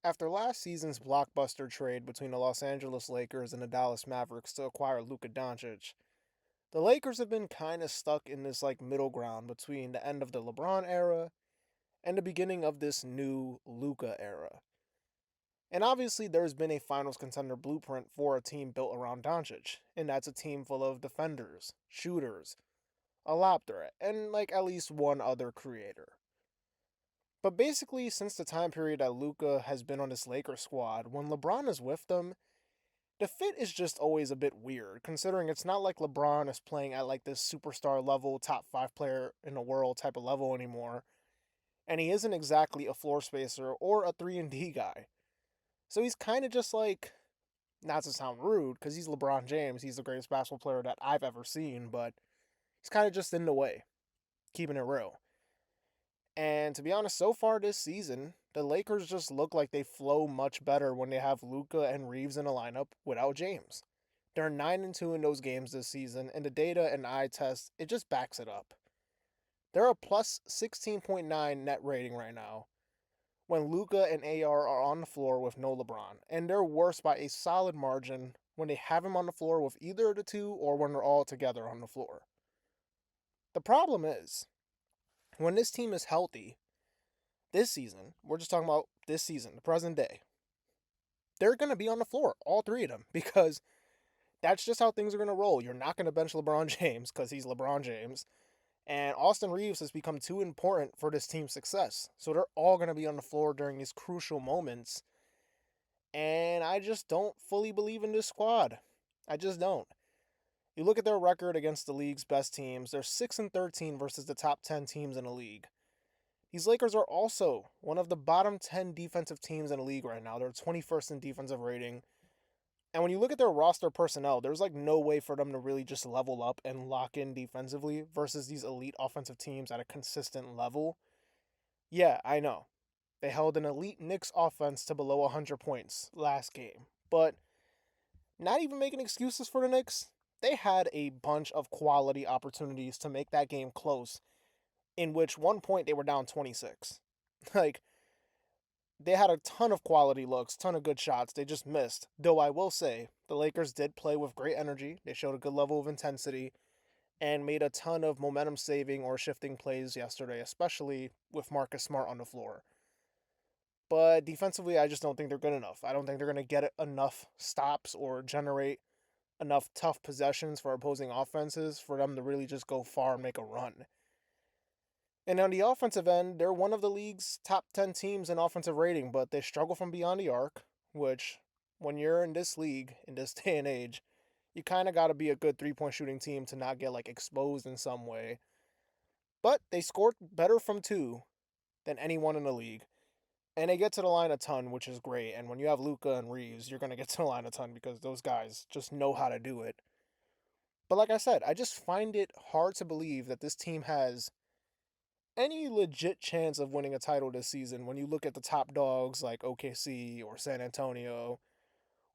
After last season's blockbuster trade between the Los Angeles Lakers and the Dallas Mavericks to acquire Luka Doncic, the Lakers have been kind of stuck in this middle ground between the end of the LeBron era and the beginning of this new Luka era. And obviously there's been a finals contender blueprint for a team built around Doncic, and that's a team full of defenders, shooters, a lob threat, and at least one other creator. But basically, since the time period that Luka has been on this Lakers squad, when LeBron is with them, the fit is just always a bit weird, considering it's not like LeBron is playing at this superstar level, top five player in the world type of level anymore, and he isn't exactly a floor spacer or a 3 and D guy. So he's kind of just not to sound rude, because he's LeBron James, he's the greatest basketball player that I've ever seen, but he's kind of just in the way, keeping it real. And to be honest, so far this season, the Lakers just look like they flow much better when they have Luka and Reeves in a lineup without James. They're 9-2 in those games this season, and the data and eye test, it just backs it up. They're a plus 16.9 net rating right now when Luka and AR are on the floor with no LeBron, and they're worse by a solid margin when they have him on the floor with either of the two or when they're all together on the floor. The problem is, when this team is healthy, this season, we're just talking about this season, the present day, they're going to be on the floor, all three of them, because that's just how things are going to roll. You're not going to bench LeBron James because he's LeBron James. And Austin Reeves has become too important for this team's success. So they're all going to be on the floor during these crucial moments. And I just don't fully believe in this squad. I just don't. You look at their record against the league's best teams, they're 6-13 versus the top 10 teams in the league. These Lakers are also one of the bottom 10 defensive teams in the league right now. They're 21st in defensive rating. And when you look at their roster personnel, there's no way for them to really just level up and lock in defensively versus these elite offensive teams at a consistent level. Yeah, I know. They held an elite Knicks offense to below 100 points last game. But not even making excuses for the Knicks, they had a bunch of quality opportunities to make that game close, in which one point they were down 26. Like, they had a ton of quality looks, ton of good shots. They just missed. Though I will say, the Lakers did play with great energy. They showed a good level of intensity and made a ton of momentum saving or shifting plays yesterday, especially with Marcus Smart on the floor. But defensively, I just don't think they're good enough. I don't think they're going to get enough stops or generate enough tough possessions for opposing offenses for them to really just go far and make a run. And on the offensive end, they're one of the league's top 10 teams in offensive rating, but they struggle from beyond the arc, which, when you're in this league, in this day and age, you kind of got to be a good three-point shooting team to not get exposed in some way. But they scored better from two than anyone in the league. And they get to the line a ton, which is great. And when you have Luka and Reeves, you're going to get to the line a ton because those guys just know how to do it. But like I said, I just find it hard to believe that this team has any legit chance of winning a title this season when you look at the top dogs like OKC or San Antonio,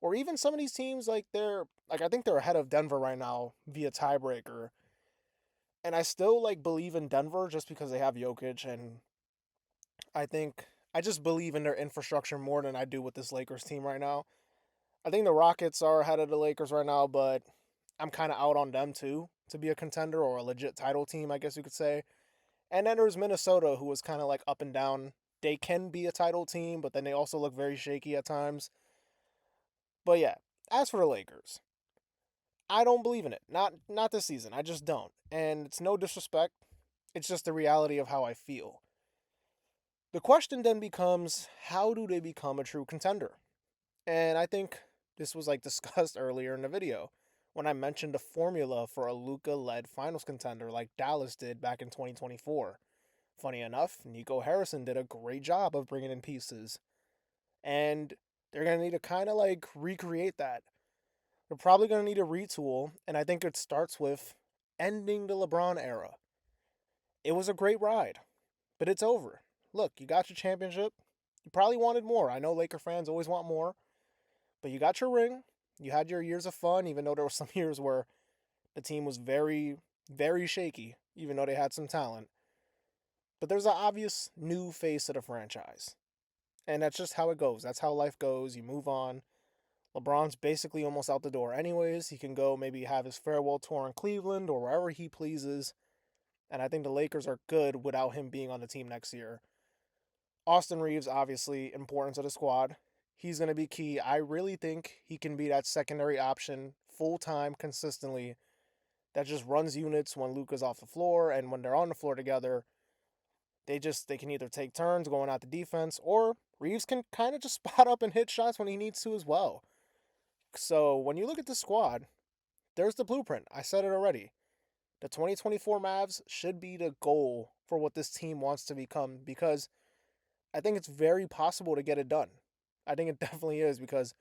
or even some of these teams I think they're ahead of Denver right now via tiebreaker. And I still believe in Denver just because they have Jokic, and I think I just believe in their infrastructure more than I do with this Lakers team right now. I think the Rockets are ahead of the Lakers right now, but I'm kind of out on them too to be a contender or a legit title team, I guess you could say. And then there's Minnesota, who was kind of up and down. They can be a title team, but then they also look very shaky at times. But yeah, as for the Lakers, I don't believe in it. Not this season. I just don't. And it's no disrespect. It's just the reality of how I feel. The question then becomes, how do they become a true contender? And I think this was discussed earlier in the video when I mentioned the formula for a Luka-led finals contender like Dallas did back in 2024. Funny enough, Nico Harrison did a great job of bringing in pieces. And they're going to need to kind of recreate that. They're probably going to need a retool, and I think it starts with ending the LeBron era. It was a great ride, but it's over. Look, you got your championship. You probably wanted more. I know Laker fans always want more, but you got your ring. You had your years of fun, even though there were some years where the team was very, very shaky, even though they had some talent. But there's an obvious new face of the franchise. And that's just how it goes. That's how life goes. You move on. LeBron's basically almost out the door, anyways. He can go maybe have his farewell tour in Cleveland or wherever he pleases. And I think the Lakers are good without him being on the team next year. Austin Reeves, obviously, important to the squad. He's going to be key. I really think he can be that secondary option full time, consistently, that just runs units when Luka's off the floor, and when they're on the floor together, they can either take turns going out the defense, or Reeves can kind of just spot up and hit shots when he needs to as well. So when you look at the squad, there's the blueprint. I said it already. The 2024 Mavs should be the goal for what this team wants to become, because I think it's very possible to get it done. I think it definitely is, because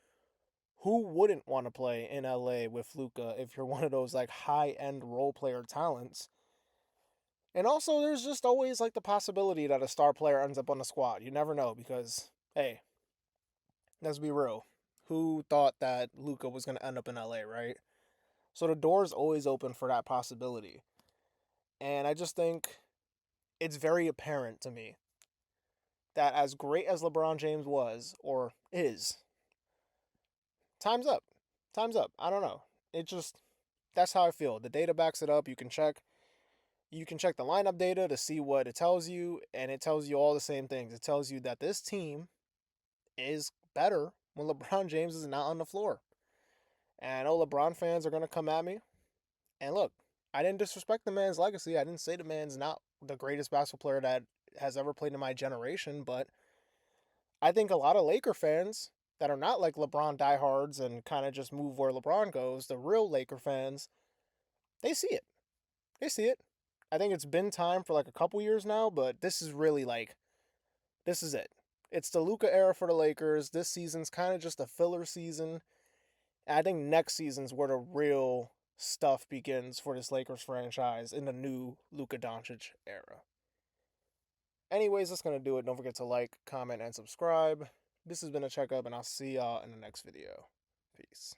who wouldn't want to play in LA with Luka if you're one of those like high-end role player talents? And also there's just always like the possibility that a star player ends up on the squad. You never know, because hey, let's be real. Who thought that Luka was going to end up in LA, right? So the door's always open for that possibility. And I just think it's very apparent to me that as great as LeBron James was or is, time's up. Time's up. I don't know. It just that's how I feel. The data backs it up. You can check the lineup data to see what it tells you, and it tells you all the same things. It tells you that this team is better when LeBron James is not on the floor. And I know LeBron fans are going to come at me. And look, I didn't disrespect the man's legacy. I didn't say the man's not the greatest basketball player that has ever played in my generation, but I think a lot of Laker fans that are not like LeBron diehards and kind of just move where LeBron goes, the real Laker fans, they see it. They see it. I think it's been time for like a couple years now, but this is really like, this is it. It's the Luka era for the Lakers. This season's kind of just a filler season. And I think next season's where the real stuff begins for this Lakers franchise in the new Luka Doncic era. Anyways, that's going to do it. Don't forget to like, comment, and subscribe. This has been a checkup, and I'll see y'all in the next video. Peace.